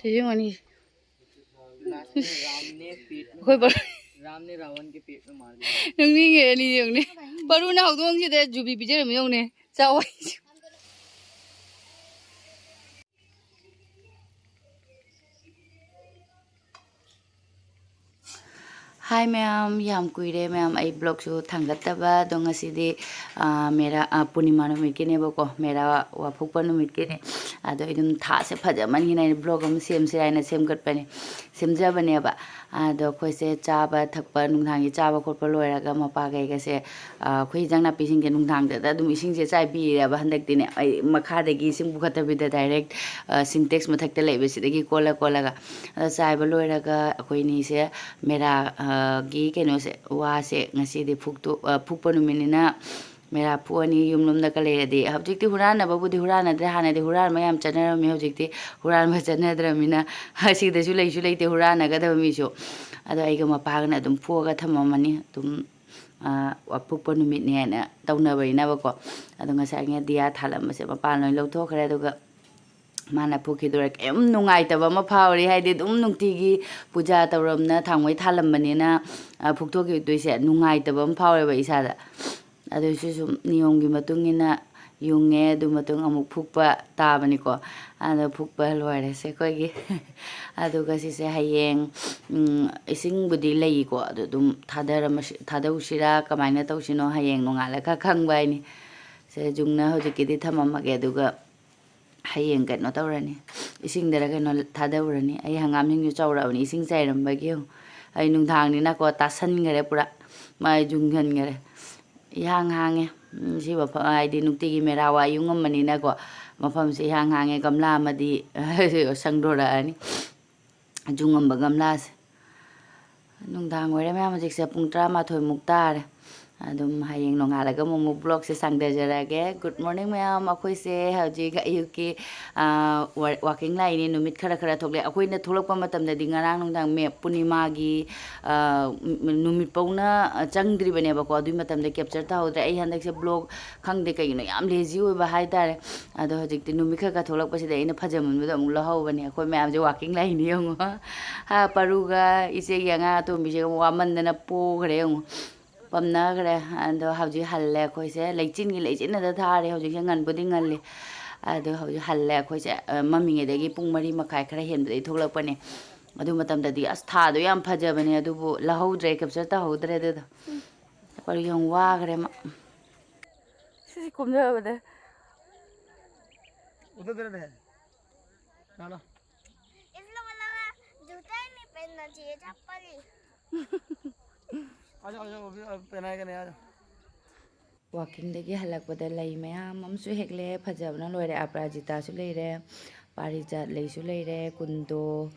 thế mà đi khôi bờ đừng đi nghề đi đường này bờ luôn nào không chứ thế chụp bị chết rồi không này sao vậy Hi ma'am, yam kuire ma'am. I blog so thangatba donga sidi mera punima no mikine bako mera wa phukpa no mikine ado idum tha se phaja man hina blog am sem se aina sem gat pani semja bane ba ado khoi se chaba thakpa nungthang gi chaba khotpa loira ga mapa gai ga se khoi jangna pising ge nungthang da dum ising se chai bi ra ba handak tine ai makha de gi sing bukhata bi da direct syntax mathak te leibe si gi kola kola ga chai ba loira ga khoi ni se mera gi keno se wa se ngasi de phukpa numinina mera puani yumlum da kale de objecti hurana babudi hurana de hana de huran mayam chanara mi objecti huran ma chanadra mina hasi de su lei te hurana ga da mi so ado ai ga ma pa ga dum pho ga thamamani dum wa phukpa numit ne na tauna baina ba ko ado ngasa nge dia thalam se ma pa noi lo tho khare do ga mana phukidura kem nungai ta ba ma phawri haide dum nungtigi puja tawramna thangwai thalam banina phukto gi toise nungai ta ba ma phawre ba isa da adu su niyom gi matungina yunge du matung amuk phukpa ta bani ko adu phukpa loire se ko gi adu ga si se hayeng ising budi lei ko adu dum thadau kamaina tawsino hayeng nongala ka khangbai ni se jungna hoje ki di thamama ge du ga hayeng ga no tawrani ising dara ga no thadaurani ai hangam ning ju chawrawani ising chairam ba gi ai nung thang ni na ko ta san ngare pura mai jung ghan ngare yang hange si ba ai di nukti gi mera wa yung mani na ko mafam si yang hange gamla madi sangdora ani jungam ba gamla se nung thang wore ma majik se pung 12 muktar adum hayeng nongala ga mo blog se sangda jarage good morning ma'am akhoi se haji ga yuki walking lai ni numit khara khara thokle akhoi na tholak pa matam da dingarang nongdang me punima gi numit pauna changdri bane ba ko adu matam da capture ta hodra ai handak se blog khangde kai no yam lazy oi ba hai tare ado hajik ti numit khara tholak pa se da ina phajam mu da mu la hau bane akhoi ma'am je walking lai ni yong ha paruga ise yanga to mi je wa man na po khare yong pamna gre ando hauji halle khoi se leichin na da thare hauji ngan budi ngan le ado hauji halle khoi se mami nge degi pung mari makai khara hen dei tholak pane adu matam da di as tha do yam phaja bane adu bu la hau dre capture ta hau dre de par yong wa gre ma si kum da ba de uda dre de na इसलिए मतलब जूता ही नहीं पहनना चाहिए चप्पल ही walking dagi halakpada lai mayam amsu hekle phajabna loire aprajita su leire parijat lei su leire kundo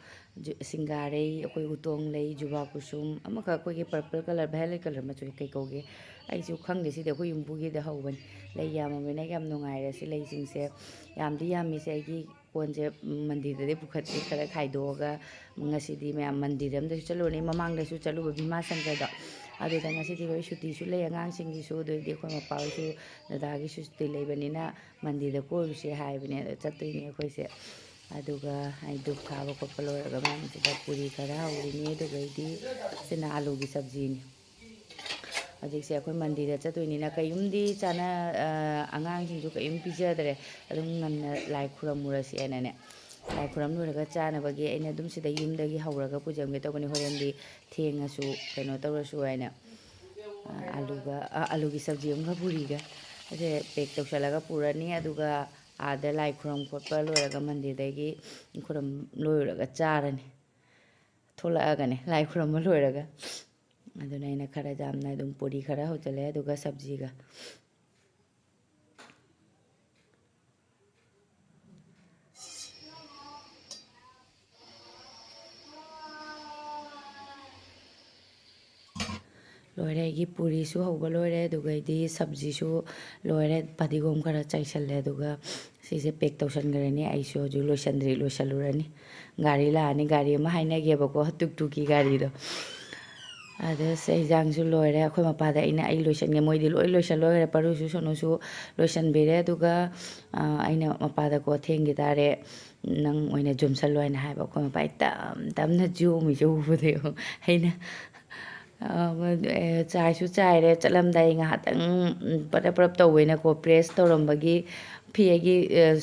singare akoi utong lei juba kusum amaka koi ge purple color violet color ma chu kai ko ge ai chu khang de si de koi yumbu ge de hauban lei yam me na yam nungai re si lei sing se yam di yam mi se gi konje mandir de pukhat se khara khai do ga ngasi di me mandir am de chalu ni mamang de su chalu bima sangga da adu da ngasi di shuti su le angang sing gi su de khoi ma paw su da gi shuti le bani na mandir de ko se hai bani da chatui ni khoi se adu ga ai duk kha ba ko palo ga ma se da puri kara uri ni du ga di sina alu gi sabji ni ajik se khoi mandir da chatui ni na kayum di chana angang sing ju kayum pija dare adum nan lai khuram mura si ena ne lai khuram nu ga chana ba ge ena dum si da yum da gi hawra ga pujam ge to bani horen di thenga su keno tawra su aina alu gi sabji am ga puri ga ase pek to sala ga purani adu ga ada lai khuram khotpa loira ga mandir da gi khuram loira ga charani thola ga ne lai khuram loira ga adu na ina khara jamna dum puri khara ho chale adu ga sabji ga loire gi puri su hoba loire duga di sabji su loire padigom khara chaisalle duga sise pek tawsan garani ai su ju loisalurani gari la ani gari ma haina ge ba ko tuk tuk ki gari do ꯑꯗ ꯍꯤꯟꯖꯥꯡꯁꯨ ꯂꯣꯏꯔꯦ ꯑꯩꯈꯣꯏ ꯃꯄꯥꯗ ꯑꯩ ꯂꯣꯏꯁꯟꯒꯦ ꯃꯣꯏꯗꯤ ꯂꯣꯏ ꯂꯣꯏꯁꯜꯂꯣꯏꯈ꯭ꯔꯦ ꯄꯔꯨꯁꯨ ꯁꯣꯅꯨꯁꯨ ꯂꯣꯏꯁꯟꯕꯤꯔꯦ ꯑꯗꯨꯒ ꯑꯩꯅ ꯃꯄꯥꯗꯀꯣ ꯊꯦꯡꯈꯤ ꯇꯥꯔꯦ ꯅꯪ ꯑꯣꯏꯅ ꯖꯨꯝꯁꯜꯂꯣ ꯍꯥꯏꯅ ꯍꯥꯏꯕ ꯑꯩꯈꯣꯏ ꯃꯄꯥ ꯇꯞꯅ ꯖꯣꯝꯃꯤꯁꯦ ꯎꯕꯗ ꯑꯩꯅ ꯆꯥꯏꯁꯨ ꯆꯥꯏꯔꯦ ꯆꯠꯂꯝꯗꯥꯏ ꯉꯥꯏꯍꯥꯛꯇꯪ ꯄꯔꯞ ꯄꯔꯞ ꯇꯧꯋꯦꯅꯀꯣ ꯄ꯭ꯔꯦꯁ ꯇꯧꯔꯝꯕꯒꯤ ꯐꯤ ꯑꯩꯒꯤ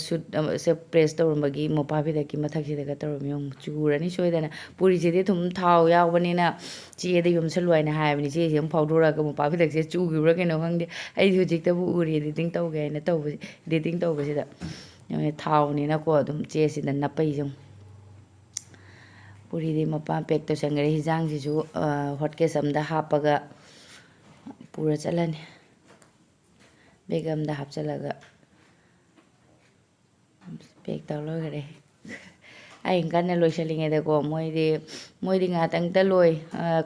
ꯁꯨꯠꯁꯦ ꯄ꯭ꯔꯦꯁ ꯇꯧꯔꯝꯕꯒꯤ ꯃꯣꯄꯥ ꯐꯤꯗꯛꯀꯤ ꯃꯊꯛꯁꯤꯗꯒ ꯇꯧꯔꯝꯃꯤ ꯆꯨꯔꯅꯤ ꯁꯣꯏꯗꯅ ꯄꯨꯔꯤꯁꯤꯗꯤ ꯑꯗꯨꯝ ꯊꯥꯎ ꯌꯥꯎꯕꯅꯤꯅ ꯆꯦꯗ ꯌꯣꯝꯁꯜꯂꯨ ꯍꯥꯏꯅ ꯍꯥꯏꯕꯅꯤ ꯆꯦꯁꯤ ꯑꯃꯨꯛ ꯐꯥꯎꯗꯣꯔꯛꯑꯒ ꯃꯣꯄꯥ ꯐꯤꯗꯛꯁꯦ ꯆꯨꯈꯤꯕ꯭ꯔꯥ ꯀꯩꯅꯣ ꯈꯪꯗꯦ ꯑꯩꯗꯤ ꯍꯧꯖꯤꯛꯇꯕꯨ ꯎꯔꯤ ꯏꯗꯤꯇꯤꯡ ꯇꯧꯒꯦ ꯍꯥꯏꯅ ꯏꯗꯤꯇꯤꯡ ꯇꯧꯕꯁꯤꯗ ꯊꯥꯎꯅꯤꯅꯀꯣ ꯑꯗꯨꯝ ꯆꯦꯁꯤꯗ ꯅꯞꯄꯩꯁꯨ ꯄꯨꯔꯤꯗꯤ ꯃꯄꯥꯟ ꯄꯦꯛ ꯇꯧꯁꯟꯈ꯭ꯔꯦ ꯍꯤꯟꯖꯥꯡꯁꯤꯁꯨ ꯍꯣꯠꯀꯦꯁ ꯑꯝꯗ ꯍꯥꯞꯄꯒ ꯄꯨꯔ ꯆꯠꯂꯅꯤ ꯕꯦꯛ ꯑꯝꯗ ꯍꯥꯞꯆꯤꯜꯂꯒ ꯄꯦꯛ ꯇꯧ ꯂꯣꯏꯈꯔꯦ ꯑꯩ ꯀꯟꯅ ꯂꯣꯏꯁꯤꯜꯂꯤꯉꯩꯗꯀꯣ ꯃꯣꯏꯗꯤ ꯉꯥꯛꯇꯪꯇ ꯂꯣꯏ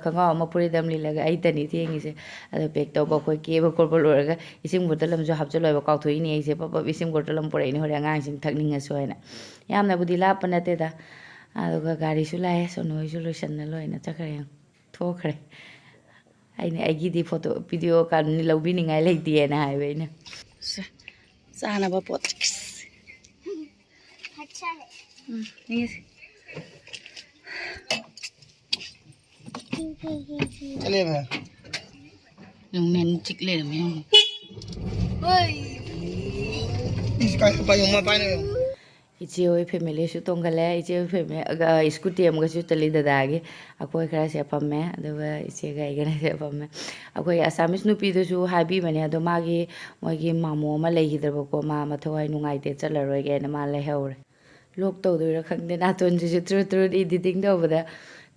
ꯈꯣꯡꯒ꯭ꯔꯥꯎ ꯑꯃ ꯐꯨꯔꯤꯠ ꯑꯃ ꯂꯤꯠꯂꯒ ꯑꯩꯇꯅꯤ ꯊꯦꯡꯉꯤꯁꯦ ꯑꯗꯣ ꯄꯦꯛ ꯇꯧꯕ ꯑꯩꯈꯣꯏ ꯀꯦꯕ ꯈꯣꯠꯄ ꯂꯣꯏꯔꯒ ꯏꯁꯤꯡ ꯕꯣꯇꯜ ꯑꯃꯁꯨ ꯍꯥꯞꯆꯤꯜꯂꯣꯏꯕ ꯀꯥꯎꯊꯣꯛꯏꯅꯦ ꯑꯩꯁꯦ ꯄꯞ ꯏꯁꯤꯡ ꯕꯣꯇꯜ ꯑꯃ ꯄꯨꯔꯛꯏꯅꯦ ꯍꯣꯔꯦꯟ ꯑꯉꯥꯡꯁꯤꯡ ꯊꯛꯅꯤꯡꯉꯁꯨ ꯍꯥꯏꯅ ꯌꯥꯝꯅꯕꯨꯗꯤ ꯂꯥꯞꯄ ꯅꯠꯇꯦꯗ ꯑꯗꯨꯒ ꯒꯥꯔꯤꯁꯨ ꯂꯥꯛꯑꯦ ꯁꯣꯅꯨꯍꯣꯏꯁꯨ ꯂꯣꯏꯁꯟꯅ ꯂꯣꯏꯅ ꯆꯠꯈ꯭ꯔꯦ ꯊꯣꯛꯈ꯭ꯔꯦ ꯑꯩꯒꯤꯗꯤ ꯐꯣꯇꯣ ꯚꯤꯗꯤꯑꯣ ꯂꯧꯕꯤꯅꯤꯡꯉꯥꯏ ꯂꯩꯇꯦꯅ ꯍꯥꯏꯕ ꯑꯩꯅ ꯆꯥꯅꯕ ꯄꯣꯠ अच्छा है चलिए भैया ꯅꯨꯡꯃꯦꯟ ꯆꯤꯛ ꯂꯩꯔꯝꯃꯦ इसका पायuma पाने ꯏꯆꯦ ꯍꯣꯏ ꯐꯦꯃꯤꯂꯤꯁꯨ ꯇꯣꯡꯒꯜꯂꯦ ꯏꯆꯦ ꯍꯣꯏ ꯐꯦꯃꯤꯂꯤ ꯁ꯭ꯀꯨꯇꯤ ꯑꯃꯒꯁꯨ ꯆꯠꯂꯤ ꯗꯗꯥꯒꯤ ꯑꯩꯈꯣꯏ ꯈꯔ ꯁꯦꯠꯐꯝꯃꯦ ꯑꯗꯨꯒ ꯏꯆꯦꯒ ꯑꯩꯒꯅ ꯁꯦꯠꯐꯝꯃꯦ ꯑꯩꯈꯣꯏ ꯑꯁꯥꯃꯤꯁ ꯅꯨꯄꯤꯗꯨꯁꯨ ꯍꯥꯏꯕꯤꯕꯅꯦ ꯑꯗꯣ ꯃꯣꯏꯒꯤ ꯃꯥꯃꯣ ꯑꯃ ꯂꯩꯈꯤꯗ꯭ꯔꯕꯀꯣ ꯃꯥ ꯃꯊꯧꯋꯥꯏ ꯅꯨꯡꯉꯥꯏꯇꯦ ꯆꯠꯂꯔꯣꯏꯒꯦꯅ ꯃꯥ ꯂꯩꯍꯧꯔꯦ ꯂꯣꯛ ꯇꯧꯗꯣꯏꯔꯥ ꯈꯪꯗꯦ ꯅꯥꯇꯣꯟꯁꯤꯁꯨ ꯇ꯭ꯔꯨꯠ ꯏꯗꯤꯇꯤꯡ ꯇꯧꯕꯗ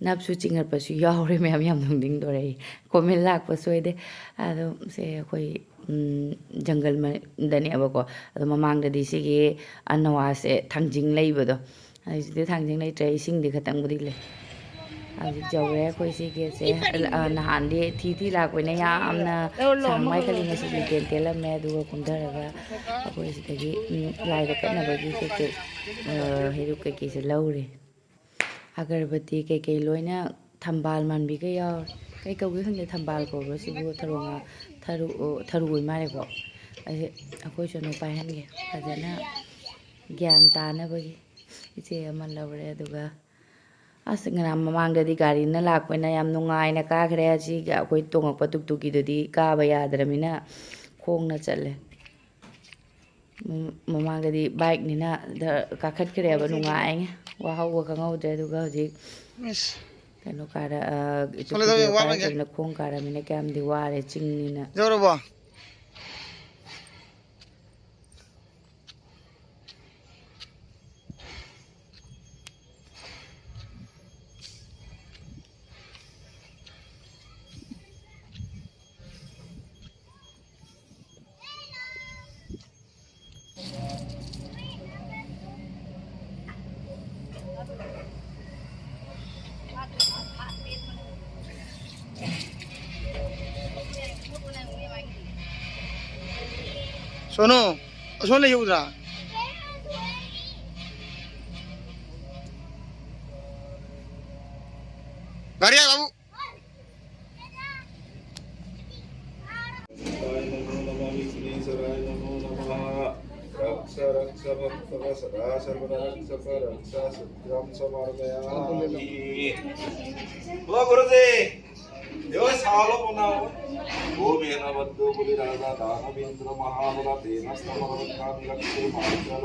ꯅꯞꯁꯨ ꯆꯤꯡꯉꯠꯄꯁꯨ ꯌꯥꯎꯔꯦ ꯃꯌꯥꯝ ꯌꯥꯝ ꯅꯣꯛꯅꯤꯡꯗꯣꯔꯦ ꯑꯩ ꯀꯣꯃꯦꯟ ꯂꯥꯛꯄ ꯁꯣꯏꯗꯦ ꯑꯗꯣ ꯁꯦ ꯑꯩꯈꯣꯏ ꯖꯪꯒꯜꯗꯅꯦꯕꯀꯣ ꯑꯗꯣ ꯃꯃꯥꯡꯗꯗꯤ ꯁꯤꯒꯤ ꯑꯅꯋꯥꯁꯦ ꯊꯥꯡꯖꯤꯡ ꯂꯩꯕꯗꯣ ꯍꯧꯖꯤꯛꯇꯤ ꯊꯥꯡꯖꯤꯡ ꯂꯩꯇ꯭ꯔꯦ ꯏꯁꯤꯡꯗꯤ ꯈꯇꯪꯕꯨꯗꯤ ꯂꯩ ꯍꯧꯖꯤꯛ ꯌꯧꯔꯦ ꯑꯩꯈꯣꯏ ꯁꯤ ꯒꯦꯠꯁꯦ ꯅꯍꯥꯟꯗꯤ ꯊꯤ ꯂꯥꯛꯄꯅ ꯌꯥꯝꯅ ꯁꯥꯡꯃꯥꯏ ꯈꯜꯂꯤ ꯉꯁꯤꯗꯤ ꯇꯦꯜꯂꯝꯃꯦ ꯑꯗꯨꯒ ꯀꯨꯝꯊꯔꯒ ꯑꯩꯈꯣꯏ ꯁꯤꯗꯒꯤ ꯂꯥꯏꯗ ꯀꯠꯅꯕꯒꯤ ꯍꯩꯔꯨꯛ ꯀꯩꯀꯩꯁꯦ ꯂꯧꯔꯤ ꯑꯒꯔꯕꯇꯤ ꯀꯩꯀꯩ ꯂꯣꯏꯅ ꯊꯝꯕꯥꯜ ꯃꯥꯟꯕꯤꯒ ꯌꯥꯎꯔꯦ ꯀꯩ ꯀꯧꯒꯦ ꯈꯪꯗꯦ ꯊꯝꯕꯥꯜ ꯀꯧꯕ꯭ꯔꯥ ꯁꯤꯕꯨ ꯊꯔꯨ ꯑꯣꯏ ꯃꯥꯜꯂꯦꯀꯣ ꯑꯩꯈꯣꯏ ꯁꯣꯅꯨ ꯄꯥꯏꯍꯟꯒꯦ ꯐꯖꯅ ꯒ꯭ꯌꯥꯟ ꯇꯥꯅꯕꯒꯤ ꯏꯆꯦ ꯑꯃ ꯂꯧꯔꯦ ꯑꯗꯨꯒ ꯑꯁ ꯉꯔꯥꯡ ꯃꯃꯥꯡꯗꯗꯤ ꯒꯥꯔꯤꯅ ꯂꯥꯛꯄꯅ ꯌꯥꯝ ꯅꯨꯡꯉꯥꯏꯅ ꯀꯥꯈ꯭ꯔꯦ ꯑꯁꯤꯒ ꯑꯩꯈꯣꯏ ꯇꯣꯡꯉꯛꯄ ꯇꯨꯛꯇꯨꯀꯤꯗꯨꯗꯤ ꯀꯥꯕ ꯌꯥꯗ꯭ꯔꯃꯤꯅ ꯈꯣꯡꯅ ꯆꯠꯂꯦ ꯃꯃꯥꯡꯗꯗꯤ ꯕꯥꯏꯛꯅꯤꯅ ꯀꯥꯈꯠꯈ꯭ꯔꯦꯕ ꯅꯨꯡꯉꯥꯏꯉꯦ ꯋꯥꯍꯧꯕ ꯈꯪꯍꯧꯗ꯭ꯔꯦ ꯑꯗꯨꯒ ꯍꯧꯖꯤꯛ ꯀꯩꯅꯣ ꯇꯨꯛꯇꯨꯀꯤ ꯀꯥꯔꯛꯇ꯭ꯔꯕꯅꯤꯅ ꯈꯣꯡ ꯀꯥꯔꯕꯅꯤꯅ ꯀꯌꯥꯝꯗꯤ ꯋꯥꯔꯦ ꯆꯤꯡꯅꯤꯅ जोरबा सोनू सुन ले उधर गाड़ी आ बाबू रक्ष भक्त सदा सर्वदा रक्ष सत्यम समर्पयामि बोलो गुरुजी यो सालो बनाओ भूमेन बद्धो बुलिराजा दानवेंद्र महाबला तेन स्तमरत्नानि लक्ष्मी माचल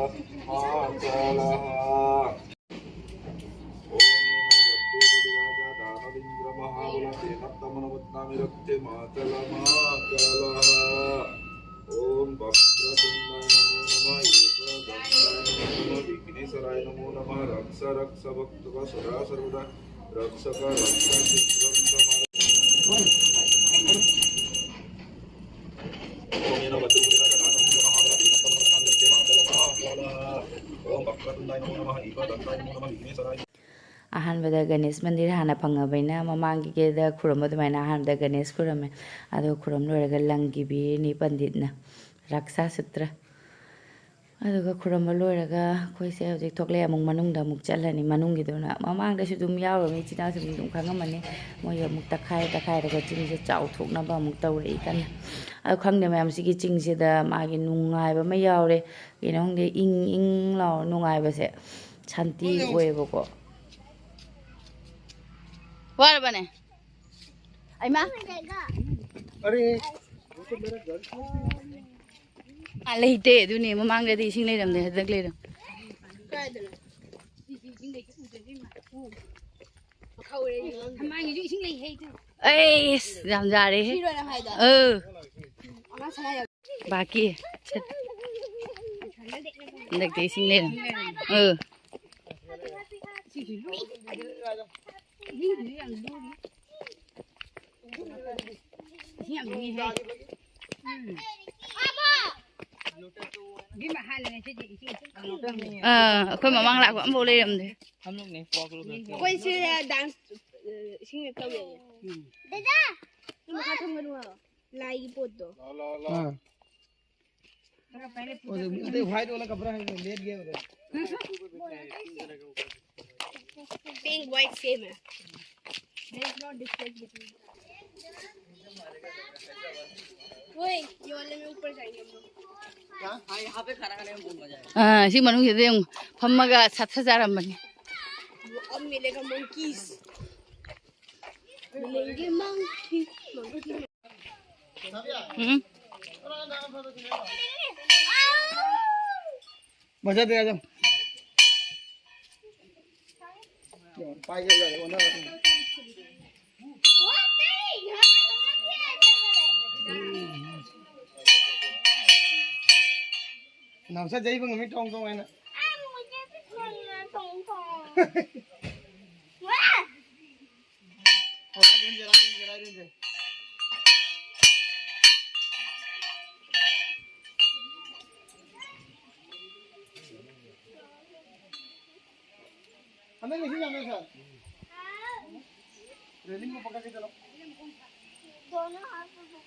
दानवेंद्र महाबला तेन स्तमरत्नानि लक्ष्मी माचल ओम वक्रतुंडाय नमो नमः एकदन्ताय नमो नमः विघ्नेश्वराय नमो नमः रक्ष भक्त सदा सर्वदा रक्षक चित्रं समर्पयामि ꯑꯍꯥꯟꯕꯗ ꯒꯅꯦꯁ ꯃꯟꯗꯤꯔ ꯍꯥꯟꯅ ꯐꯪꯉꯕꯅꯤꯅ ꯃꯃꯥꯡꯒꯤꯗ ꯈꯨꯔꯨꯝꯕ ꯑꯗꯨꯃꯥꯏꯅ ꯑꯍꯥꯟꯕꯗ ꯒꯅꯦꯁ ꯈꯨꯔꯝꯃꯦ ꯑꯗꯣ ꯈꯨꯔꯨꯝ ꯂꯣꯏꯔꯒ ꯂꯪꯒꯤ ꯕꯤꯔꯅꯤ ꯄꯟꯗꯤꯠꯅ ꯔꯛꯁꯥ ꯁꯨꯇ꯭ꯔ ꯑꯗꯨꯒ ꯈꯨꯔꯨꯝꯕ ꯂꯣꯏꯔꯒ ꯑꯩꯈꯣꯏꯁꯦ ꯍꯧꯖꯤꯛ ꯊꯣꯛꯂꯛꯑꯦ ꯑꯃꯨꯛ ꯃꯅꯨꯡꯗ ꯑꯃꯨꯛ ꯆꯠꯂꯅꯤ ꯃꯅꯨꯡꯒꯤꯗꯨꯅ ꯃꯃꯥꯡꯗꯁꯨ ꯑꯗꯨꯝ ꯌꯥꯎꯔꯝꯃꯤ ꯏꯆꯤꯜ ꯏꯅꯥꯎꯁꯤꯡ ꯑꯗꯨꯝ ꯈꯪꯉꯝꯃꯅꯤ ꯃꯣꯏ ꯑꯃꯨꯛ ꯇꯛꯈꯥꯏꯔꯒ ꯆꯤꯡꯁꯦ ꯆꯥꯎꯊꯣꯛꯅꯕ ꯑꯃꯨꯛ ꯇꯧꯔꯛꯏ ꯀꯟꯅ ꯑꯗꯨ ꯈꯪꯗꯦ ꯃꯌꯥꯝ ꯁꯤꯒꯤ ꯆꯤꯡꯁꯤꯗ ꯃꯥꯒꯤ ꯅꯨꯡꯉꯥꯏꯕ ꯑꯃ ꯌꯥꯎꯔꯦ ꯀꯩꯅꯣ ꯈꯪꯗꯦ ꯏꯪ ꯏꯪ ꯂꯥꯎꯔ ꯅꯨꯡꯉꯥꯏꯕꯁꯦ ꯁꯥꯟꯇꯤ ꯑꯣꯏꯌꯦꯕꯀꯣ ꯋꯥꯔꯕꯅꯦ ꯑꯩꯃ ꯂꯩꯇꯦ ꯑꯗꯨꯅꯦ ꯃꯃꯥꯡꯗꯗꯤ ꯏꯁꯤꯡ ꯂꯩꯔꯝꯗꯦ ꯍꯟꯗꯛ ꯂꯩꯔꯝ ꯑꯩ ꯌꯥꯝ ꯌꯥꯔꯦꯍꯦ ꯕꯥꯀꯤ hꯟꯗꯛꯇꯤ ꯏꯁꯤꯡ ꯂꯩꯔꯝ ꯑꯩꯈꯣꯏ ꯃꯃꯥꯡ ꯂꯥꯛꯄ ꯑꯃꯐꯥꯎ ꯂꯩꯔꯝꯗꯦ ꯑꯩꯈꯣꯏꯁꯦ ꯗꯥꯟꯁ ꯏꯁꯤꯡ ꯇꯧꯋꯦ ꯗꯥꯗꯥ ꯃꯈꯥ ꯊꯝꯒꯅꯨ ꯂꯥꯏꯒꯤ ꯄꯣꯠꯇꯣ व्हाइट वाला कपड़ा है लेट गया उधर पिंक व्हाइट सेम है there is no difference between ओए ये वाले में ऊपर जाएंगे हम लोग हां यहां पे खाना खाने में बहुत मजा आएगा ꯁꯤ ꯃꯅꯨꯡꯁꯤꯗ ꯌꯦꯡꯉꯨ ꯐꯝꯃꯒ ꯁꯥꯊꯖꯔꯝꯕꯅꯤ अब मिलेगा मंकीज मिलेंगे मंकी मजा दे आजा पाई जा ओना नामसा जाई बंग मी टोंग टोंग है ना मुझे भी खेलना टोंग टोंग जरा हमें नहीं जाना सर रेलिंग को पकड़ के चलो दोनों हाथ से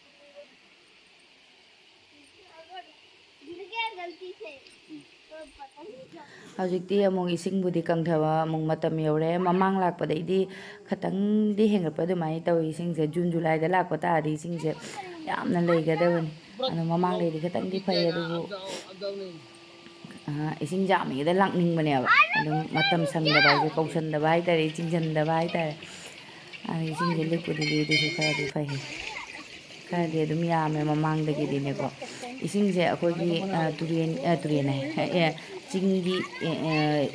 गिर गया गलती से तो पता नहीं ꯍꯧꯖꯤꯛꯇꯤ ꯑꯃꯨꯛ ꯏꯁꯤꯡꯕꯨꯗꯤ ꯀꯪꯊꯕ ꯑꯃꯨꯛ ꯃꯇꯝ ꯌꯧꯔꯦ ꯃꯃꯥꯡ ꯂꯥꯛꯄꯗꯩꯗꯤ ꯈꯤꯇꯪꯗꯤ ꯍꯦꯟꯒꯠꯄ ꯑꯗꯨꯃꯥꯏꯅ ꯇꯧꯏ ꯏꯁꯤꯡꯁꯦ ꯖꯨꯟ ꯖꯨꯂꯥꯏꯗ ꯂꯥꯛꯄ ꯇꯥꯔꯗꯤ ꯏꯁꯤꯡꯁꯦ ꯌꯥꯝꯅ ꯂꯩꯒꯗꯕꯅꯤ ꯑꯗꯣ ꯃꯃꯥꯡꯗꯩꯗꯤ ꯈꯤꯇꯪꯗꯤ ꯐꯩ ꯑꯗꯨꯕꯨ ꯏꯁꯤꯡ ꯌꯥꯝꯃꯤꯉꯩꯗ ꯂꯥꯛꯅꯤꯡꯕꯅꯦꯕ ꯑꯗꯨꯝ ꯃꯇꯝ ꯁꯪꯗꯕ ꯍꯥꯏꯁꯦ ꯀꯧꯁꯟꯗꯕ ꯍꯥꯏꯇꯥꯔꯦ ꯆꯤꯡꯁꯟꯗꯕ ꯍꯥꯏꯇꯥꯔꯦ ꯑꯗ ꯏꯁꯤꯡꯁꯦ ꯂꯤꯛꯄꯨꯗꯤ ꯑꯗꯨꯁꯨ ꯈꯔꯗꯤ ꯐꯩ ꯈꯔꯗꯤ ꯑꯗꯨꯝ ꯌꯥꯝꯃꯦ ꯃꯃꯥꯡꯗꯒꯤꯗꯤꯅꯦꯀꯣ ꯏꯁꯤꯡꯁꯦ ꯑꯩꯈꯣꯏꯒꯤ ꯇꯨꯔꯦꯟ ꯍꯥꯏ ꯆꯤꯡꯒꯤ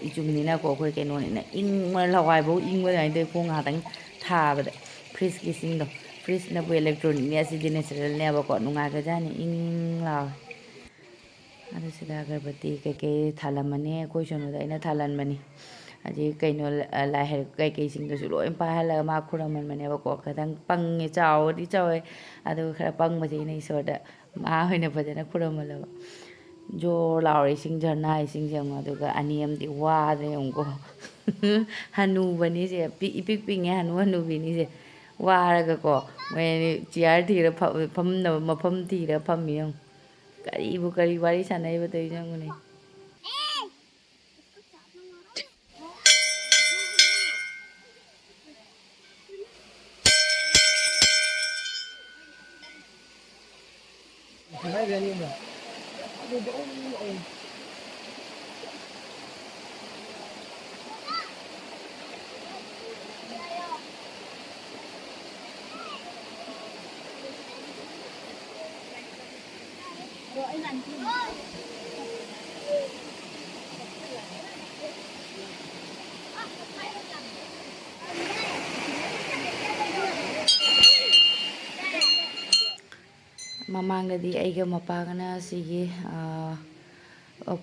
ꯏꯆꯨꯝꯅꯤꯅꯀꯣ ꯑꯩꯈꯣꯏ ꯀꯩꯅꯣꯅꯤꯅ ꯏꯪꯕ ꯂꯋꯥꯏꯐꯥꯎ ꯏꯪꯕ ꯑꯗꯨꯃꯥꯏꯅ ꯇꯧꯋꯤ ꯈꯣꯡ ꯉꯥꯛꯇꯪ ꯊꯥꯕꯗ ꯐ꯭ꯔꯤꯖꯀꯤ ꯏꯁꯤꯡꯗꯣ ꯐ꯭ꯔꯤꯖꯅꯕꯨ ꯏꯂꯦꯛꯇ꯭ꯔꯣꯅꯤꯛꯅꯦ ꯑꯁꯤꯗꯤ ꯅꯦꯆꯔꯦꯜꯅꯦꯕꯀꯣ ꯅꯨꯡꯉꯥꯏꯈ꯭ꯔꯖꯥꯠꯅꯤ ꯏꯪ ꯂꯥꯎꯋꯦ ꯑꯗꯨ ꯁꯤꯗ ꯑꯒꯔꯕꯇꯤ ꯀꯩꯀꯩ ꯊꯥꯜꯂꯝꯃꯅꯤ ꯑꯩꯈꯣꯏ ꯁꯣꯝꯗ ꯑꯩꯅ ꯊꯥꯜꯍꯟꯕꯅꯤ ꯍꯧꯖꯤꯛ ꯀꯩꯅꯣ ꯂꯥꯏ ꯀꯩꯀꯩꯁꯤꯡꯗꯨꯁꯨ ꯂꯣꯏ ꯄꯥꯏꯍꯜꯂꯒ ꯃꯥ ꯈꯨꯔꯝꯍꯟꯕꯅꯦꯕꯀꯣ ꯈꯤꯇꯪ ꯄꯪꯉꯦ ꯆꯥꯎꯔꯗꯤ ꯆꯥꯎꯋꯦ ꯑꯗꯨꯒ ꯈꯔ ꯄꯪꯕꯁꯦ ꯑꯩꯅ ꯏꯁꯣꯔꯗ ꯃꯥ ꯑꯣꯏꯅ ꯐꯖꯅ ꯈꯨꯔꯝꯍꯜꯂꯕ ꯖꯣꯔ ꯂꯥꯎꯔꯦ ꯏꯁꯤꯡ ꯓꯔꯅꯥ ꯏꯁꯤꯡꯁꯦ ꯑꯃꯨꯛ ꯑꯗꯨꯒ ꯑꯅꯤ ꯑꯃꯗꯤ ꯋꯥꯗ꯭ꯔꯦ ꯑꯃꯨꯛꯀꯣ ꯍꯅꯨꯕꯅꯤꯁꯦ ꯏꯄꯤꯛ ꯄꯤꯛꯉꯦ ꯍꯅꯨꯕꯤꯅꯤꯁꯦ ꯋꯥꯔꯒꯀꯣ ꯃꯣꯏ ꯆꯤꯌꯥꯔ ꯊꯤꯔ ꯐꯝꯅꯕ ꯃꯐꯝ ꯊꯤꯔ ꯐꯝꯃꯤ ꯌꯦꯡꯉꯨ ꯀꯔꯤ ꯋꯥꯔꯤ ꯁꯥꯟꯅꯩꯕ ꯇꯧꯔꯤꯁꯦ ꯌꯦꯡꯉꯨꯅꯦ है रेलिंग में ꯃꯃꯥꯡꯗꯗꯤ ꯑꯩꯒ ꯃꯄꯥꯒꯅ ꯁꯤꯒꯤ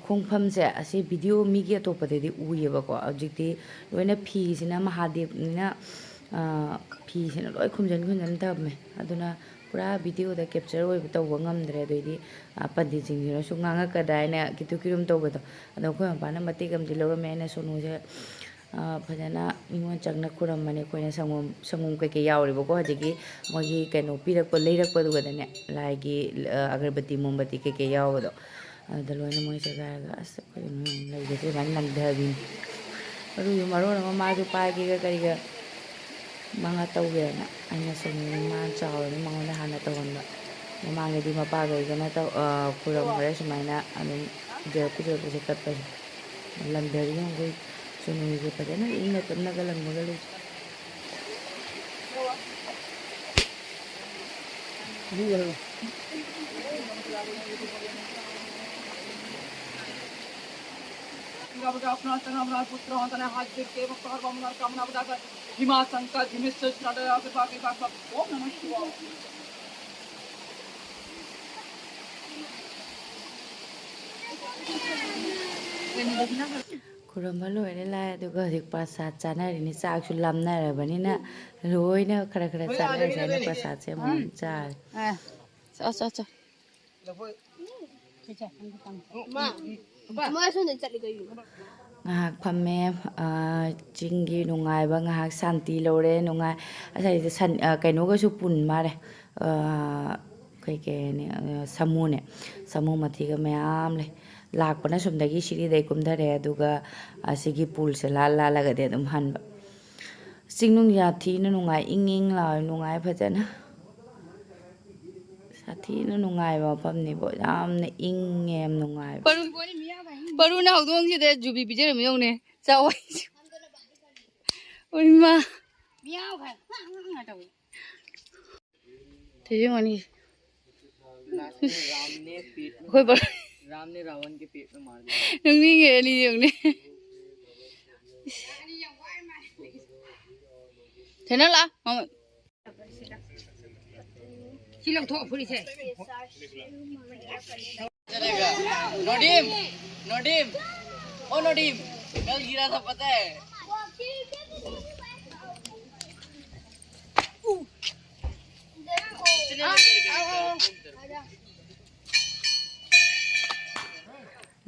ꯈꯣꯡꯐꯝꯁꯦ ꯑꯁꯤ ꯚꯤꯗꯤꯑꯣ ꯃꯤꯒꯤ ꯑꯇꯣꯞꯄꯗꯗꯤ ꯎꯏꯌꯦꯕꯀꯣ ꯍꯧꯖꯤꯛꯇꯤ ꯂꯣꯏꯅ ꯐꯤꯁꯤꯅ ꯃꯍꯥꯗꯦꯕꯅꯤꯅ ꯐꯤꯁꯤꯅ ꯂꯣꯏ ꯈꯨꯝꯖꯤꯟ ꯊꯝꯃꯦ ꯑꯗꯨꯅ ꯄꯨꯔꯥ ꯚꯤꯗꯤꯑꯣꯗ ꯀꯦꯞꯆꯔ ꯑꯣꯏꯕ ꯇꯧꯕ ꯉꯝꯗ꯭ꯔꯦ ꯑꯗꯨꯑꯣꯏꯗꯤ ꯄꯟꯗꯤꯠꯁꯤꯡꯁꯤꯅꯁꯨ ꯉꯥꯡꯉꯛꯀꯗ꯭ꯔꯥ ꯍꯥꯏꯅ ꯀꯤꯇꯨ ꯀꯤꯔꯨꯝ ꯇꯧꯕꯗꯣ ꯑꯗꯣ ꯑꯩꯈꯣꯏ ꯃꯄꯥꯅ ꯃꯇꯦꯛ ꯑꯃꯗꯤ ꯂꯧꯔꯝꯃꯦ ꯑꯩꯅ ꯁꯣꯅꯨꯁꯦ ꯐꯖꯅ ꯃꯤꯉꯣꯟ ꯆꯪꯅ ꯈꯨꯔꯝꯕꯅꯦ ꯑꯩꯈꯣꯏꯅ ꯁꯪꯒꯣꯝ ꯀꯩꯀꯩ ꯌꯥꯎꯔꯤꯕꯀꯣ ꯍꯧꯖꯤꯛꯀꯤ ꯃꯣꯏꯒꯤ ꯀꯩꯅꯣ ꯂꯩꯔꯛꯄꯗꯨꯒꯗꯅꯦ ꯂꯥꯏꯒꯤ ꯑꯒꯔꯕꯇꯤ ꯃꯣꯝꯕꯇꯤ ꯀꯩꯀꯩ ꯌꯥꯎꯕꯗꯣ ꯑꯗꯨꯗ ꯂꯣꯏꯅ ꯃꯣꯏ ꯁꯦꯒꯥꯏꯔꯒ ꯑꯁ ꯑꯩꯈꯣꯏ ꯂꯩꯕꯁꯦ ꯑꯗꯨꯃꯥꯏꯅ ꯂꯪꯊꯕꯤꯅꯤ ꯃꯔꯨꯁꯨ ꯃꯔꯣꯟ ꯑꯃ ꯃꯥꯁꯨ ꯄꯥꯏꯒꯦꯒ ꯀꯔꯤꯒ ꯃꯉꯥ ꯇꯧꯒꯦꯅ ꯑꯩꯅ ꯁꯨꯝ ꯃꯥꯅ ꯆꯥꯎꯔꯅꯤ ꯃꯉꯣꯟꯗ ꯍꯥꯟꯅ ꯇꯧꯍꯟꯕ ꯃꯃꯥꯡꯗꯗꯤ ꯃꯄꯥꯈꯩꯒꯅ ꯈꯨꯔꯝꯈ꯭ꯔꯦ ꯁꯨꯃꯥꯏꯅ ꯑꯗꯨꯝ ꯖꯔꯛꯄꯁꯦ ꯀꯠꯄꯁꯦ ꯂꯪꯊꯔꯤ ꯑꯩꯈꯣꯏ ꯁꯨꯅꯨꯁꯦ ꯐꯖꯅ ꯏꯪꯅ ꯇꯞꯅꯒ ꯂꯪꯕꯒ ꯂꯩ ꯈꯨꯔꯨꯝꯕ ꯂꯣꯏꯔꯦ ꯂꯥꯏ ꯑꯗꯨꯒ ꯍꯧꯖꯤꯛ ꯄ꯭ꯔꯁꯥꯗ ꯆꯥꯅꯔꯤꯅꯤ ꯆꯥꯛꯁꯨ ꯂꯥꯝꯅꯔꯕꯅꯤꯅ ꯂꯣꯏꯅ ꯈꯔ ꯆꯥꯅꯔꯤꯁꯦ ꯑꯩꯅ ꯄ꯭ꯔꯁꯥꯗꯁꯦ ꯑꯃꯨꯛ ꯆꯥꯔꯦ ꯉꯥꯏꯍꯥꯛ ꯐꯝꯃꯦ ꯆꯤꯡꯒꯤ ꯅꯨꯡꯉꯥꯏꯕ ꯉꯥꯏꯍꯥꯛ ꯁꯥꯟꯇꯤ ꯂꯧꯔꯦ ꯅꯨꯡꯉꯥꯏ ꯑꯁꯥꯏꯗ ꯀꯩꯅꯣꯒꯁꯨ ꯄꯨꯟ ꯃꯥꯜꯂꯦ ꯀꯩꯅꯦ ꯁꯥꯃꯨꯅꯦ ꯁꯥꯃꯨ ꯃꯊꯤꯒ ꯃꯌꯥꯝ ꯂꯩ ꯂꯥꯛꯄꯅ ꯁꯨꯝꯗꯒꯤ ꯁꯤꯔꯤꯗꯩ ꯀꯨꯝꯊꯔꯦ ꯑꯗꯨꯒ ꯑꯁꯤꯒꯤ ꯄꯨꯜꯁꯦ ꯂꯥꯜꯂꯒꯗꯤ ꯑꯗꯨꯝ ꯍꯟꯕ ꯆꯤꯡꯅꯨꯡ ꯊꯤꯅ ꯅꯨꯡꯉꯥꯏ ꯏꯪ ꯂꯥꯎꯋꯦ ꯅꯨꯡꯉꯥꯏ ꯐꯖꯅ ꯁꯥꯊꯤꯅ ꯅꯨꯡꯉꯥꯏꯕ ꯃꯐꯝꯅꯤꯕꯣ ꯌꯥꯝꯅ ꯏꯪꯉꯦ ꯌꯥꯝ ꯅꯨꯡꯉꯥꯏꯕ ꯄꯔꯨꯅ ꯍꯧꯗꯣꯡꯁꯤꯗ ꯖꯨꯕꯤ ꯄꯤꯖꯔꯝꯃꯤ ꯌꯧꯅꯦ ꯆꯥꯎꯋꯦ ꯎꯏꯃ ꯊꯤꯖꯤꯡꯉꯅꯤ ꯑꯩꯈꯣꯏ राम ने रावण के पेट में मार दिया ꯅꯨꯡꯅꯤꯡꯉꯦ ꯑꯅꯤ ꯌꯦꯡꯅꯦ ꯊꯦꯅ ꯂꯥꯛ सी लौटो फुरी से चलेगा नोडिम नोडिम ओ नोडिम कल गिरा था पता है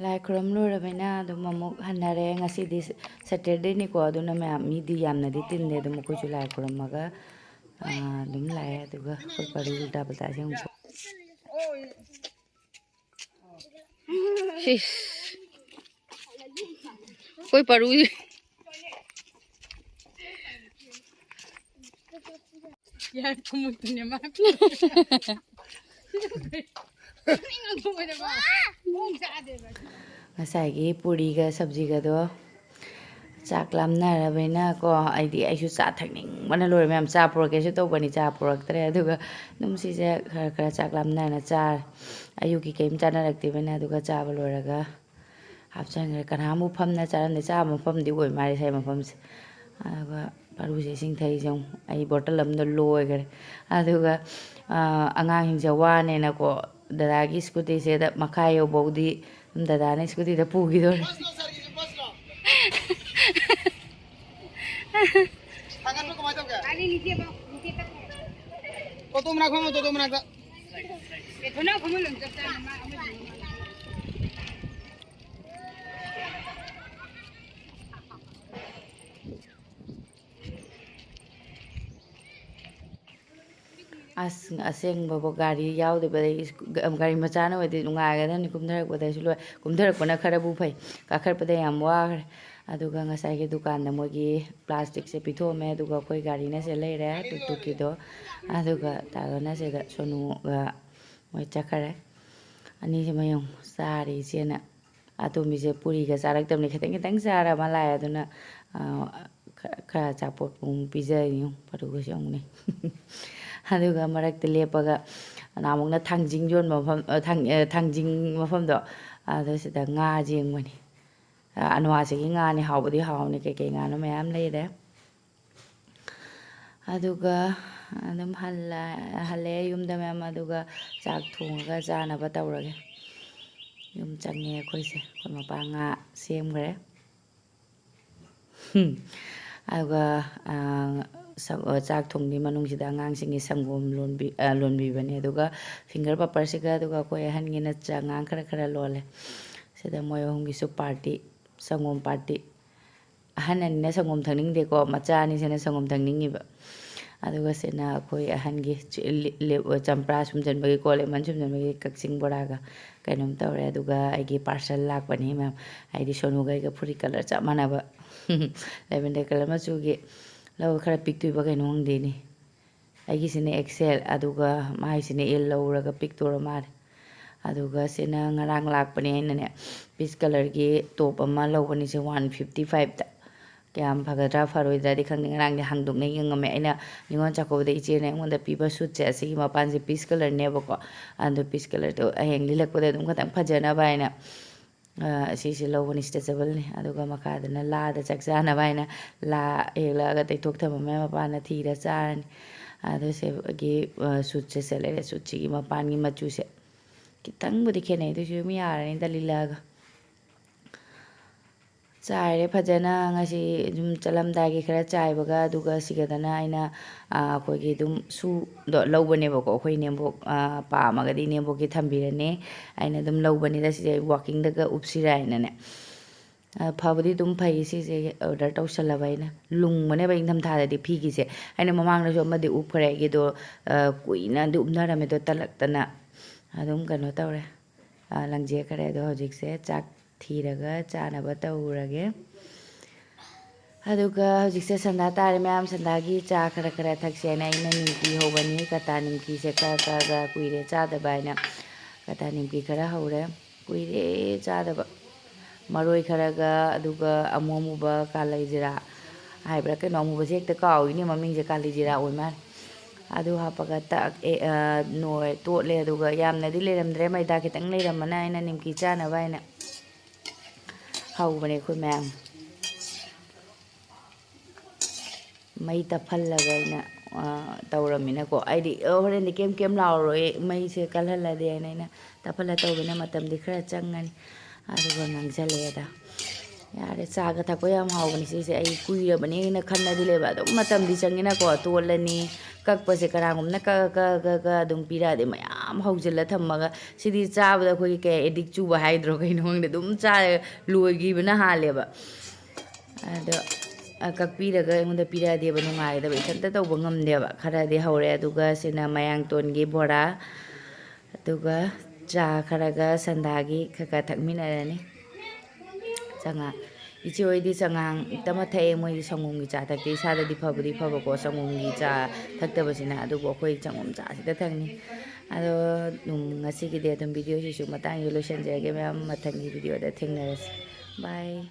ꯂꯥꯏ ꯈꯨꯔꯨꯝ ꯂꯣꯏꯔꯕꯅꯤꯅ ꯑꯗꯨꯝ ꯑꯃꯨꯛ ꯍꯟꯅꯔꯦ ꯉꯁꯤꯗꯤ ꯁꯦꯇꯔꯗꯦꯅꯤꯀꯣ ꯑꯗꯨꯅ ꯃꯌꯥꯝ ꯃꯤꯗꯤ ꯌꯥꯝꯅꯗꯤ ꯇꯤꯟꯗꯦ ꯑꯗꯨꯝ ꯑꯩꯈꯣꯏꯁꯨ ꯂꯥꯏ ꯈꯨꯔꯨꯝꯃꯒ ꯑꯗꯨꯝ ꯂꯥꯛꯑꯦ ꯑꯗꯨꯒ ꯑꯩꯈꯣꯏ ꯄꯔꯤ ꯎꯜꯇꯥ ꯄꯜꯇꯥꯁꯦ ꯑꯃꯨꯛ ꯑꯩꯈꯣꯏ ꯄꯔꯨ यार तुमने मार ꯉꯁꯥꯏꯒꯤ ꯄꯨꯔꯤꯒ ꯁꯞꯖꯤꯒꯗꯣ ꯆꯥꯛ ꯂꯥꯝꯅꯔꯕꯅꯤꯅꯀꯣ ꯑꯩꯁꯨ ꯆꯥ ꯊꯛꯅꯤꯡꯕꯅ ꯂꯣꯏꯔꯦ ꯃꯌꯥꯝ ꯆꯥ ꯄꯨꯔꯛꯀꯦꯁꯨ ꯇꯧꯕꯅꯤ ꯆꯥ ꯄꯨꯔꯛꯇ꯭ꯔꯦ ꯑꯗꯨꯒ ꯑꯗꯨꯝ ꯁꯤꯁꯦ ꯈꯔ ꯆꯥꯛ ꯂꯥꯝꯅꯔꯅ ꯆꯥꯔꯦ ꯑꯌꯨꯛꯀꯤ ꯀꯩꯝ ꯆꯥꯅꯔꯛꯇꯦꯕꯅ ꯑꯗꯨꯒ ꯆꯥꯕ ꯂꯣꯏꯔꯒ ꯍꯥꯞꯆꯤꯟꯈ꯭ꯔꯦ ꯀꯅꯥꯃꯨꯛ ꯐꯝꯅ ꯆꯥꯔꯝꯗꯦ ꯆꯥꯕ ꯃꯐꯝꯗꯤ ꯑꯣꯏ ꯃꯥꯜꯂꯦ ꯉꯁꯥꯏ ꯃꯐꯝꯁꯦ ꯑꯗꯨꯒ ꯄꯔꯨꯁꯦ ꯏꯁꯤꯡ ꯊꯛꯏꯁꯦ ꯑꯃꯨꯛ ꯑꯩ ꯕꯣꯇꯜ ꯑꯃꯗ ꯂꯣꯏꯈꯔꯦ ꯑꯗꯨꯒ ꯑꯉꯥꯡꯁꯤꯡꯁꯦ ꯋꯥꯅꯦꯅꯀꯣ ꯗꯗꯥꯒꯤ ꯁ꯭ꯀꯨꯇꯤꯁꯦꯗ ꯃꯈꯥ ꯌꯧꯕꯧꯗꯤ ꯗꯗꯥꯅ ꯁ꯭ꯀꯨꯇꯤꯗ ꯄꯨꯈꯤꯗꯣꯔꯦ thangatba ko mato kya ali niche ba niche tak to tum rakho mo to tum rakha इतना घुमल लगता है ꯑꯁꯦꯡꯕꯕꯨ ꯒꯥꯔꯤ ꯌꯥꯎꯗꯕꯗꯒꯤ ꯒꯥꯔꯤ ꯃꯆꯥꯅ ꯑꯣꯏꯔꯗꯤ ꯅꯨꯡꯉꯥꯏꯒꯗꯕꯅꯤ ꯀꯨꯝꯊꯔꯛꯄꯗꯁꯨ ꯂꯣꯏ ꯀꯨꯝꯊꯔꯛꯄꯅ ꯈꯔꯕꯨ ꯐꯩ ꯀꯥꯈꯠꯄꯗ ꯌꯥꯝ ꯋꯥꯈ꯭ꯔꯦ ꯑꯗꯨꯒ ꯉꯁꯥꯏꯒꯤ ꯗꯨꯀꯥꯟꯗ ꯃꯣꯏꯒꯤ ꯄ꯭ꯂꯥꯁꯇꯤꯛꯁꯦ ꯄꯤꯊꯣꯛꯑꯝꯃꯦ ꯑꯗꯨꯒ ꯑꯩꯈꯣꯏ ꯒꯥꯔꯤꯅꯁꯦ ꯂꯩꯔꯦ ꯇꯨꯛꯇꯨꯛꯀꯤꯗꯣ ꯑꯗꯨꯒ ꯇꯥꯒꯅ ꯁꯤꯗ ꯁꯣꯅꯨꯒ ꯃꯣꯏ ꯆꯠꯈꯔꯦ ꯑꯅꯤꯁꯤ ꯃꯌꯨꯝ ꯆꯥꯔꯤ ꯏꯆꯦꯅ ꯑꯇꯣꯝꯕꯤꯁꯦ ꯄꯨꯔꯤꯒ ꯆꯥꯔꯛꯇꯕꯅꯤ ꯈꯤꯇꯪ ꯆꯥꯔ ꯑꯃ ꯂꯥꯛꯑꯦ ꯑꯗꯨꯅ ꯈꯔ ꯑꯆꯥꯄꯣꯠ ꯑꯃꯨꯛ ꯄꯤꯖꯔꯤ ꯄꯔꯨꯒꯁꯨ ꯑꯃꯨꯛꯅꯦ ꯑꯗꯨꯒ ꯃꯔꯛꯇ ꯂꯦꯞꯄꯒ ꯅꯍꯥꯟꯃꯨꯛꯅ ꯊꯥꯡꯖꯤꯡ ꯌꯣꯟꯕ ꯃꯐꯝ ꯊꯥꯡꯖꯤꯡ ꯃꯐꯝꯗꯣ ꯑꯗꯨ ꯁꯤꯗ ꯉꯥ ꯌꯦꯡꯕꯅꯤ ꯑꯅꯋꯥꯁꯤꯒꯤ ꯉꯥꯅꯤ ꯍꯥꯎꯕꯗꯤ ꯍꯥꯎꯅꯤ ꯀꯩꯀꯩ ꯉꯥꯅꯣ ꯃꯌꯥꯝ ꯂꯩꯔꯦ ꯑꯗꯨꯒ ꯑꯗꯨꯝ ꯍꯜꯂꯛꯑꯦ ꯌꯨꯝꯗ ꯃꯌꯥꯝ ꯑꯗꯨꯒ ꯆꯥꯛ ꯊꯣꯡꯉꯒ ꯆꯥꯅꯕ ꯇꯧꯔꯒꯦ ꯌꯨꯝ ꯆꯪꯉꯦ ꯑꯩꯈꯣꯏꯁꯦ ꯑꯩꯈꯣꯏ ꯃꯄꯥ ꯉꯥ ꯁꯦꯝꯈ꯭ꯔꯦ ꯑꯗꯨꯒ ꯆꯥꯛ ꯊꯣꯡꯕꯤ ꯃꯅꯨꯡꯁꯤꯗ ꯑꯉꯥꯡꯁꯤꯡꯒꯤ ꯁꯪꯒꯣꯝ ꯂꯣꯟꯕꯤꯕꯅꯦ ꯑꯗꯨꯒ ꯐꯤꯡꯒꯔ ꯄꯞꯄꯔꯁꯤꯒ ꯑꯗꯨꯒ ꯑꯩꯈꯣꯏ ꯑꯍꯟꯒꯤꯅ ꯆꯉꯥꯡ ꯈꯔ ꯂꯣꯜꯂꯦ ꯁꯤꯗ ꯃꯣꯏ ꯑꯍꯨꯝꯒꯤꯁꯨ ꯄꯥꯔꯇꯤ ꯁꯪꯒꯣꯝ ꯄꯥꯔꯇꯤ ꯑꯍꯟ ꯑꯅꯤꯅ ꯁꯪꯒꯣꯝ ꯊꯛꯅꯤꯡꯗꯦꯀꯣ ꯃꯆꯥ ꯑꯅꯤꯁꯤꯅ ꯁꯪꯒꯣꯝ ꯊꯛꯅꯤꯡꯉꯤꯕ ꯑꯗꯨꯒ ꯁꯤꯅ ꯑꯩꯈꯣꯏ ꯑꯍꯟꯒꯤ ꯆꯝꯄ꯭ꯔꯥ ꯁꯨꯝꯖꯟꯕꯒꯤ ꯀꯣꯜ ꯂꯦꯃꯟ ꯁꯨꯝꯖꯟꯕꯒꯤ ꯀꯛꯆꯤꯡ ꯕꯣꯔꯥꯒ ꯀꯩꯅꯣꯝ ꯇꯧꯔꯦ ꯑꯗꯨꯒ ꯑꯩꯒꯤ ꯄꯥꯔꯁꯦꯜ ꯂꯥꯛꯄꯅꯤ ꯃꯌꯥꯝ ꯍꯥꯏꯗꯤ ꯁꯣꯅꯨꯒ ꯑꯩꯒ ꯐꯨꯔꯤꯠ ꯀꯂꯔ ꯆꯞ ꯃꯥꯟꯅꯕ ꯂꯦꯚꯦꯟꯗꯔ ꯀꯂꯔ ꯃꯆꯨꯒꯤ ꯂꯧ ꯈꯔ ꯄꯤꯛꯇꯣꯏꯕ ꯀꯩꯅꯣ ꯈꯪꯗꯦꯅꯤ ꯑꯩꯒꯤꯁꯤꯅ ꯑꯦꯛꯁꯦꯜ ꯑꯗꯨꯒ ꯃꯥꯒꯤꯁꯤꯅ ꯑꯦꯜ ꯂꯧꯔꯒ ꯄꯤꯛꯇꯣꯔ ꯃꯥꯜꯂꯦ ꯑꯗꯨꯒ ꯁꯤꯅ ꯉꯔꯥꯡ ꯂꯥꯛꯄꯅꯦ ꯑꯩꯅꯅꯦ ꯄꯤꯁ ꯀꯂꯔꯒꯤ ꯇꯣꯞ ꯑꯃ ꯂꯧꯕꯅꯤꯁꯦ 155ꯗ ꯀꯌꯥꯝ ꯐꯒꯗ꯭ꯔꯥ ꯐꯔꯣꯏꯗ꯭ꯔꯗꯤ ꯈꯪꯗꯦ ꯉꯔꯥꯡꯗꯤ ꯍꯥꯡꯗꯣꯛꯅ ꯌꯦꯡꯉꯝꯃꯦ ꯑꯩꯅ ꯅꯤꯉꯣꯜ ꯆꯥꯛꯀꯧꯕꯗ ꯏꯆꯦꯅ ꯑꯩꯉꯣꯟꯗ ꯄꯤꯕ ꯁꯨꯠꯁꯦ ꯑꯁꯤꯒꯤ ꯃꯄꯥꯟꯁꯦ ꯄꯤꯁ ꯀꯂꯔꯅꯦꯕꯀꯣ ꯑꯗꯣ ꯄꯤꯁ ꯀꯂꯔꯗꯣ ꯍꯌꯦꯡ ꯂꯤꯠꯂꯛꯄꯗ ꯑꯗꯨꯝ ꯈꯤꯇꯪ ꯐꯖꯅꯕ ꯍꯥꯏꯅ ꯑꯁꯤꯁꯦ ꯂꯧꯕꯅꯤ ꯁ꯭ꯇ꯭ꯔꯦꯆꯦꯕꯜꯅꯤ ꯑꯗꯨꯒ ꯃꯈꯥꯗꯅ ꯂꯥꯗ ꯆꯥꯛ ꯆꯥꯅꯕ ꯍꯥꯏꯅ ꯂꯥ ꯍꯦꯛꯂꯛꯑꯒ ꯇꯩꯊꯣꯛ ꯊꯝꯃꯝꯃꯦ ꯃꯄꯥꯟꯅ ꯊꯤꯔ ꯆꯥꯔꯅꯤ ꯑꯗꯣ ꯁꯤꯒꯤ ꯁꯨꯠꯁꯦ ꯁꯦꯠꯂꯛꯑꯦ ꯁꯨꯠꯁꯤꯒꯤ ꯃꯄꯥꯟꯒꯤ ꯃꯆꯨꯁꯦ ꯈꯤꯇꯪꯕꯨꯗꯤ ꯈꯦꯠꯅꯩ ꯑꯗꯨꯏꯁꯨ ꯑꯗꯨꯝ ꯌꯥꯔꯅꯤꯗ ꯂꯤꯠꯂꯛꯑꯒ ꯆꯥꯏꯔꯦ ꯐꯖꯅ ꯉꯁꯤ ꯑꯗꯨꯝ ꯆꯠꯂꯝꯗꯥꯏꯒꯤ ꯈꯔ ꯆꯥꯏꯕꯒ ꯑꯗꯨꯒ ꯁꯤꯒꯗꯅ ꯑꯩꯅ ꯑꯩꯈꯣꯏꯒꯤ ꯑꯗꯨꯝ ꯁꯨꯗꯣ ꯂꯧꯕꯅꯦꯕꯀꯣ ꯑꯩꯈꯣꯏ ꯏꯅꯦꯝꯕꯣꯛ ꯄꯥꯝꯃꯒꯗꯤ ꯏꯅꯦꯝꯕꯣꯛꯀꯤ ꯊꯝꯕꯤꯔꯅꯤ ꯑꯩꯅ ꯑꯗꯨꯝ ꯂꯧꯕꯅꯤꯗ ꯁꯤꯁꯦ ꯋꯥꯛꯀꯤꯡꯗꯒ ꯎꯞꯁꯤꯔꯥ ꯍꯥꯏꯅꯅꯦ ꯐꯕꯨꯗꯤ ꯑꯗꯨꯝ ꯐꯩ ꯁꯤꯁꯦ ꯑꯣꯔꯗꯔ ꯇꯧꯁꯜꯂꯕ ꯑꯩꯅ ꯂꯨꯡꯕꯅꯦꯕ ꯏꯪꯊꯝꯊꯥꯗꯗꯤ ꯐꯤꯒꯤꯁꯦ ꯑꯩꯅ ꯃꯃꯥꯡꯗꯁꯨ ꯑꯃꯗꯤ ꯎꯞꯈ꯭ꯔꯦ ꯑꯩꯒꯤꯗꯣ ꯀꯨꯏꯅꯗꯤ ꯎꯞꯅꯔꯝꯃꯦꯗꯣ ꯇꯜꯂꯛꯇꯅ ꯑꯗꯨꯝ ꯀꯩꯅꯣ ꯇꯧꯔꯦ ꯂꯪꯖꯦꯈ꯭ꯔꯦ ꯑꯗꯣ ꯍꯧꯖꯤꯛꯁꯦ ꯆꯥꯛ ꯊꯤꯔꯒ ꯆꯥꯅꯕ ꯇꯧꯔꯒꯦ ꯑꯗꯨꯒ ꯍꯧꯖꯤꯛꯁꯦ ꯁꯟꯗꯥ ꯇꯥꯔꯦ ꯃꯌꯥꯝ ꯁꯟꯗꯥꯒꯤ ꯆꯥ ꯈꯔ ꯈꯔ ꯊꯛꯁꯦꯅ ꯑꯩꯅ ꯅꯤꯝꯀꯤ ꯍꯧꯕꯅꯤ ꯀꯇꯥ ꯅꯤꯝꯀꯤꯁꯦ ꯈꯔ ꯀꯨꯏꯔꯦ ꯆꯥꯗꯕ ꯍꯥꯏꯅ ꯀꯇꯥ ꯅꯤꯝꯀꯤ ꯈꯔ ꯍꯧꯔꯦ ꯀꯨꯏꯔꯦ ꯆꯥꯗꯕ ꯃꯔꯣꯏ ꯈꯔꯒ ꯑꯗꯨꯒ ꯑꯃꯨꯕ ꯀꯥꯂꯩꯖꯤꯔꯥ ꯍꯥꯏꯕ꯭ꯔꯥ ꯀꯩꯅꯣ ꯑꯃꯨꯕꯁꯦ ꯍꯦꯛꯇ ꯀꯥꯎꯏꯅꯦ ꯃꯃꯤꯡꯁꯦ ꯀꯥꯂꯤꯖꯤꯔꯥ ꯑꯣꯏ ꯃꯥꯜꯂꯦ ꯑꯗꯨ ꯍꯥꯞꯄꯒ ꯇꯣꯠꯂꯦ ꯑꯗꯨꯒ ꯌꯥꯝꯅꯗꯤ ꯂꯩꯔꯝꯗ꯭ꯔꯦ ꯃꯩꯗꯥ ꯈꯤꯇꯪ ꯂꯩꯔꯝꯕꯅ ꯑꯩꯅ ꯅꯤꯝꯀꯤ ꯆꯥꯅꯕ ꯍꯥꯏꯅ ꯍꯧꯕꯅꯦ ꯑꯩꯈꯣꯏ ꯃꯌꯥꯝ ꯃꯩ ꯇꯞꯍꯜꯂꯒ ꯑꯩꯅ ꯇꯧꯔꯝꯃꯤꯅꯀꯣ ꯑꯩꯗꯤ ꯍꯣꯔꯦꯟꯗꯤ ꯀꯦꯝ ꯂꯥꯎꯔꯣꯏ ꯃꯩꯁꯦ ꯀꯜꯍꯜꯂꯗꯤ ꯍꯥꯏꯅ ꯑꯩꯅ ꯇꯞꯍꯜꯂ ꯇꯧꯕꯅ ꯃꯇꯝꯗꯤ ꯈꯔ ꯆꯪꯉꯅꯤ ꯑꯗꯨꯒ ꯉꯥꯡꯁꯜꯂꯛꯑꯦꯗ ꯌꯥꯔꯦ ꯆꯥꯒ ꯊꯛꯄ ꯌꯥꯝ ꯍꯥꯎꯕꯅꯤ ꯁꯤꯁꯦ ꯑꯩ ꯀꯨꯏꯔꯕꯅꯦꯅ ꯈꯟꯅꯗꯤ ꯂꯩꯕ ꯑꯗꯨꯝ ꯃꯇꯝꯗꯤ ꯆꯪꯉꯤꯅꯀꯣ ꯇꯣꯜꯂꯅꯤ ꯀꯛꯄꯁꯦ ꯀꯅꯥꯒꯨꯝꯕꯅ ꯀꯛꯑ ꯑꯗꯨꯝ ꯄꯤꯔꯛꯑꯗꯤ ꯃꯌꯥꯝ ꯍꯧꯖꯤꯜꯂ ꯊꯝꯃꯒ ꯁꯤꯗꯤ ꯆꯥꯕꯗ ꯑꯩꯈꯣꯏꯒꯤ ꯀꯌꯥ ꯑꯦꯗꯤꯛ ꯆꯨꯕ ꯍꯥꯏꯗ꯭ꯔꯣ ꯀꯩꯅꯣ ꯈꯪꯗꯦ ꯑꯗꯨꯝ ꯂꯣꯏꯈꯤꯕꯅ ꯍꯥꯜꯂꯦꯕ ꯑꯗꯣ ꯀꯛꯄꯤꯔꯒ ꯑꯩꯉꯣꯟꯗ ꯄꯤꯔꯛꯑꯗꯤꯕ ꯅꯨꯡꯉꯥꯏꯒꯗꯕ ꯏꯊꯟꯇ ꯇꯧꯕ ꯉꯝꯗꯦꯕ ꯈꯔꯗꯤ ꯍꯧꯔꯦ ꯑꯗꯨꯒ ꯁꯤꯅ ꯃꯌꯥꯡꯇꯣꯟꯒꯤ ꯕꯣꯔꯥ ꯑꯗꯨꯒ ꯆꯥ ꯈꯔꯒ ꯁꯟꯗꯥꯒꯤ ꯈꯔ ꯊꯛꯃꯤꯟꯅꯔꯅꯤ ꯆꯉꯥꯡ ꯏꯆꯦ ꯍꯣꯏꯗꯤ ꯆꯉꯥꯡ ꯇꯃꯛ ꯊꯛꯑꯦ ꯃꯣꯏꯗꯤ ꯁꯪꯒꯣꯝꯒꯤ ꯆꯥ ꯊꯛꯇꯦ ꯏꯁꯥꯗꯗꯤ ꯐꯕꯨꯗꯤ ꯐꯕꯀꯣ ꯁꯪꯒꯣꯝꯒꯤ ꯆꯥ ꯊꯛꯇꯕꯁꯤꯅ ꯑꯗꯨꯕꯨ ꯑꯩꯈꯣই ꯁꯪꯒꯣꯝ ꯆꯥꯁꯤꯗ ꯊꯛꯅꯤ ꯑꯗꯣ ꯉꯁꯤꯒꯤꯗꯤ ꯑꯗꯨꯝ ꯚꯤꯗꯤꯑꯣꯁꯤꯁꯨ ꯃꯇꯥꯡꯁꯤꯗ ꯂꯣꯏꯁꯤꯟꯖꯔꯒꯦ ꯃꯌꯥꯝ ꯃꯊꯪꯒꯤ ꯚꯤꯗꯤꯑꯣꯗ ꯊꯦꯡꯅꯔꯁꯤ ꯕꯥꯏ